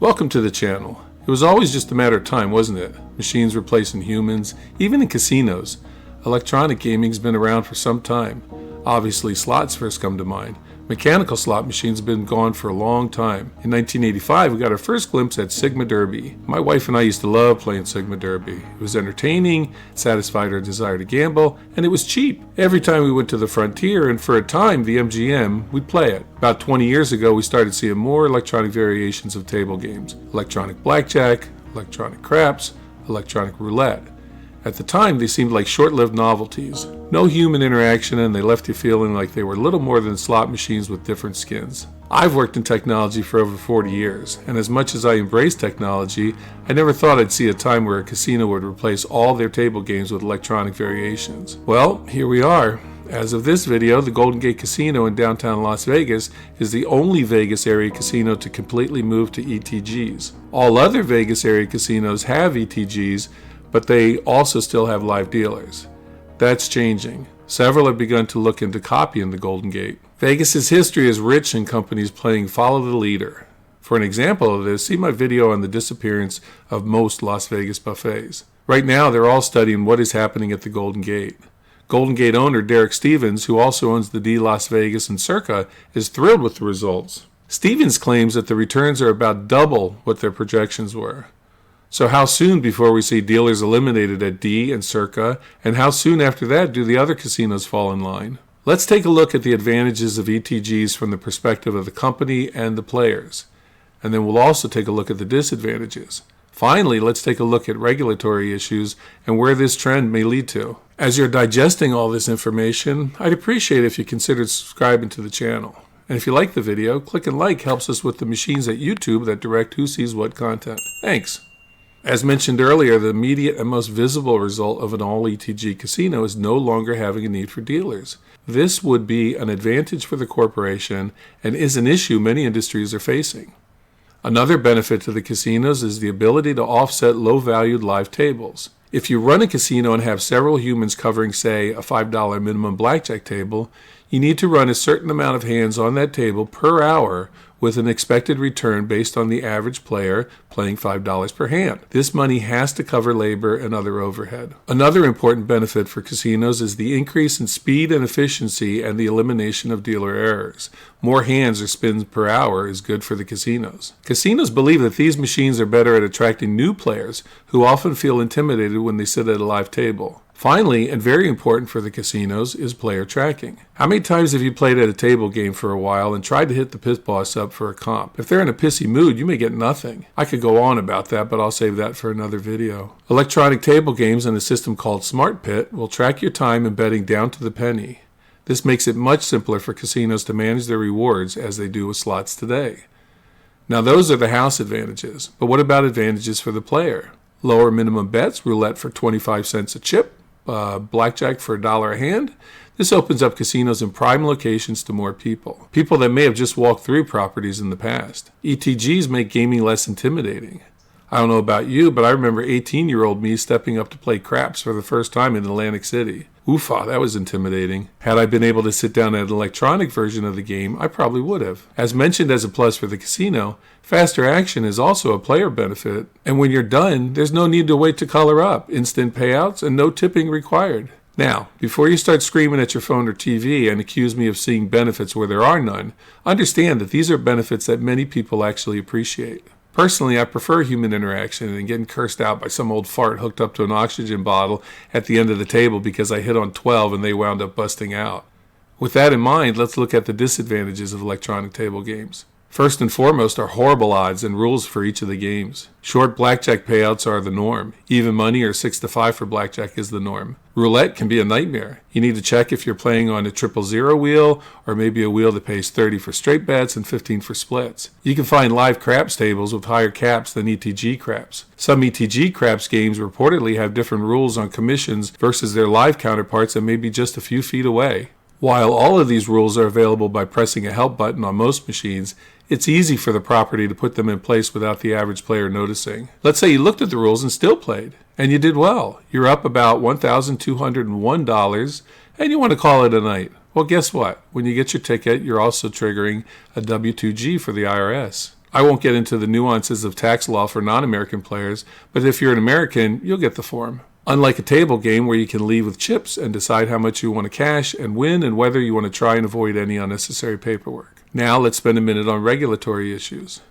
Welcome to the channel. It was always just a matter of time, wasn't it? Machines replacing humans, even in casinos. Electronic gaming's been around for some time. Obviously, slots first come to mind. Mechanical slot machines have been gone for a long time. In 1985, we got our first glimpse at Sigma Derby. My wife and I used to love playing Sigma Derby. It was entertaining, satisfied our desire to gamble, and it was cheap. Every time we went to the frontier, and for a time, the MGM, we'd play it. About 20 years ago, we started seeing more electronic variations of table games. Electronic blackjack, electronic craps, electronic roulette. At the time, they seemed like short-lived novelties. No human interaction, and they left you feeling like they were little more than slot machines with different skins. I've worked in technology for over 40 years, and as much as I embrace technology, I never thought I'd see a time where a casino would replace all their table games with electronic variations. Well, here we are. As of this video, the Golden Gate Casino in downtown Las Vegas is the only Vegas area casino to completely move to ETGs. All other Vegas area casinos have ETGs, but they also still have live dealers. That's changing. Several have begun to look into copying the Golden Gate. Vegas's history is rich in companies playing follow the leader. For an example of this, see my video on the disappearance of most Las Vegas buffets. Right now, they're all studying what is happening at the Golden Gate. Golden Gate owner Derek Stevens, who also owns the D Las Vegas and Circa, is thrilled with the results. Stevens claims that the returns are about double what their projections were. So how soon before we see dealers eliminated at D and Circa, and how soon after that do the other casinos fall in line? Let's take a look at the advantages of ETGs from the perspective of the company and the players. And then we'll also take a look at the disadvantages. Finally, let's take a look at regulatory issues and where this trend may lead to. As you're digesting all this information, I'd appreciate if you considered subscribing to the channel. And if you like the video, click and like helps us with the machines at YouTube that direct who sees what content. Thanks. As mentioned earlier, the immediate and most visible result of an all-ETG casino is no longer having a need for dealers. This would be an advantage for the corporation and is an issue many industries are facing. Another benefit to the casinos is the ability to offset low-valued live tables. If you run a casino and have several humans covering, say, a $5 minimum blackjack table, you need to run a certain amount of hands on that table per hour with an expected return based on the average player playing $5 per hand. This money has to cover labor and other overhead. Another important benefit for casinos is the increase in speed and efficiency and the elimination of dealer errors. More hands or spins per hour is good for the casinos. Casinos believe that these machines are better at attracting new players who often feel intimidated when they sit at a live table. Finally, and very important for the casinos, is player tracking. How many times have you played at a table game for a while and tried to hit the pit boss up for a comp? If they're in a pissy mood, you may get nothing. I could go on about that, but I'll save that for another video. Electronic table games and a system called Smart Pit will track your time and betting down to the penny. This makes it much simpler for casinos to manage their rewards as they do with slots today. Now those are the house advantages, but what about advantages for the player? Lower minimum bets, roulette for 25 cents a chip, blackjack for $1 a hand. This opens up casinos in prime locations to more people. People that may have just walked through properties in the past. ETGs make gaming less intimidating. I don't know about you, but I remember 18-year-old me stepping up to play craps for the first time in Atlantic City. Oofa, that was intimidating. Had I been able to sit down at an electronic version of the game, I probably would have. As mentioned as a plus for the casino, faster action is also a player benefit. And when you're done, there's no need to wait to color up, instant payouts, and no tipping required. Now, before you start screaming at your phone or TV and accuse me of seeing benefits where there are none, understand that these are benefits that many people actually appreciate. Personally, I prefer human interaction and getting cursed out by some old fart hooked up to an oxygen bottle at the end of the table because I hit on 12 and they wound up busting out. With that in mind, let's look at the disadvantages of electronic table games. First and foremost are horrible odds and rules for each of the games. Short blackjack payouts are the norm. Even money or 6-5 for blackjack is the norm. Roulette can be a nightmare. You need to check if you're playing on a 000 wheel or maybe a wheel that pays 30 for straight bets and 15 for splits. You can find live craps tables with higher caps than ETG craps. Some ETG craps games reportedly have different rules on commissions versus their live counterparts that may be just a few feet away. While all of these rules are available by pressing a help button on most machines, it's easy for the property to put them in place without the average player noticing. Let's say you looked at the rules and still played, and you did well. You're up about $1,201, and you want to call it a night. Well, guess what? When you get your ticket, you're also triggering a W-2G for the IRS. I won't get into the nuances of tax law for non-American players, but if you're an American, you'll get the form. Unlike a table game where you can leave with chips and decide how much you want to cash and win and whether you want to try and avoid any unnecessary paperwork. Now let's spend a minute on regulatory issues.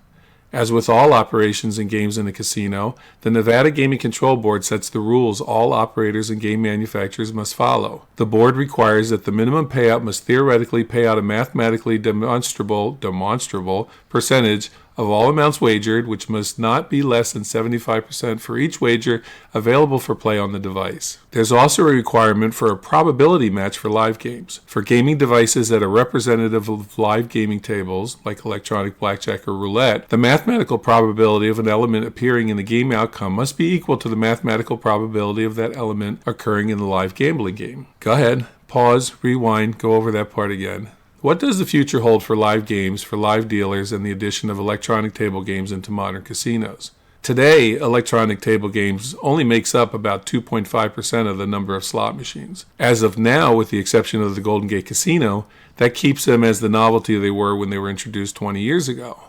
As with all operations and games in a casino, the Nevada Gaming Control Board sets the rules all operators and game manufacturers must follow. The board requires that the minimum payout must theoretically pay out a mathematically demonstrable percentage of all amounts wagered, which must not be less than 75% for each wager available for play on the device. There's also a requirement for a probability match for live games. For gaming devices that are representative of live gaming tables, like electronic blackjack or roulette, the mathematical probability of an element appearing in the game outcome must be equal to the mathematical probability of that element occurring in the live gambling game. Go ahead, pause, rewind, go over that part again. What does the future hold for live games, for live dealers, and the addition of electronic table games into modern casinos? Today, electronic table games only makes up about 2.5% of the number of slot machines. As of now, with the exception of the Golden Gate Casino, that keeps them as the novelty they were when they were introduced 20 years ago.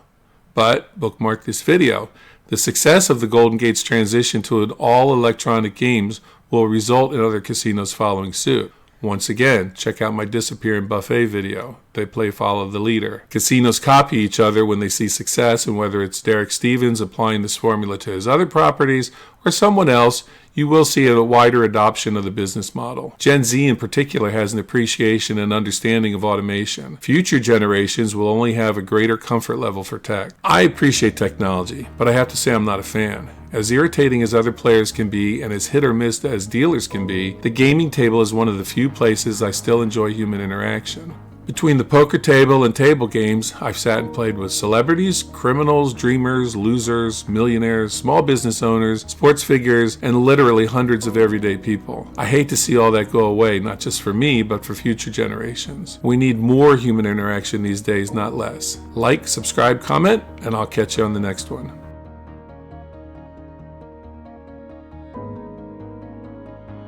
But, bookmark this video, the success of the Golden Gate's transition to an all-electronic games will result in other casinos following suit. Once again, check out my disappearing buffet video. They play follow the leader. Casinos copy each other when they see success, and whether it's Derek Stevens applying this formula to his other properties or someone else, you will see a wider adoption of the business model. Gen Z in particular has an appreciation and understanding of automation. Future generations will only have a greater comfort level for tech. I appreciate technology, but I have to say I'm not a fan. As irritating as other players can be and as hit or miss as dealers can be, the gaming table is one of the few places I still enjoy human interaction. Between the poker table and table games, I've sat and played with celebrities, criminals, dreamers, losers, millionaires, small business owners, sports figures, and literally hundreds of everyday people. I hate to see all that go away, not just for me, but for future generations. We need more human interaction these days, not less. Like, subscribe, comment, and I'll catch you on the next one.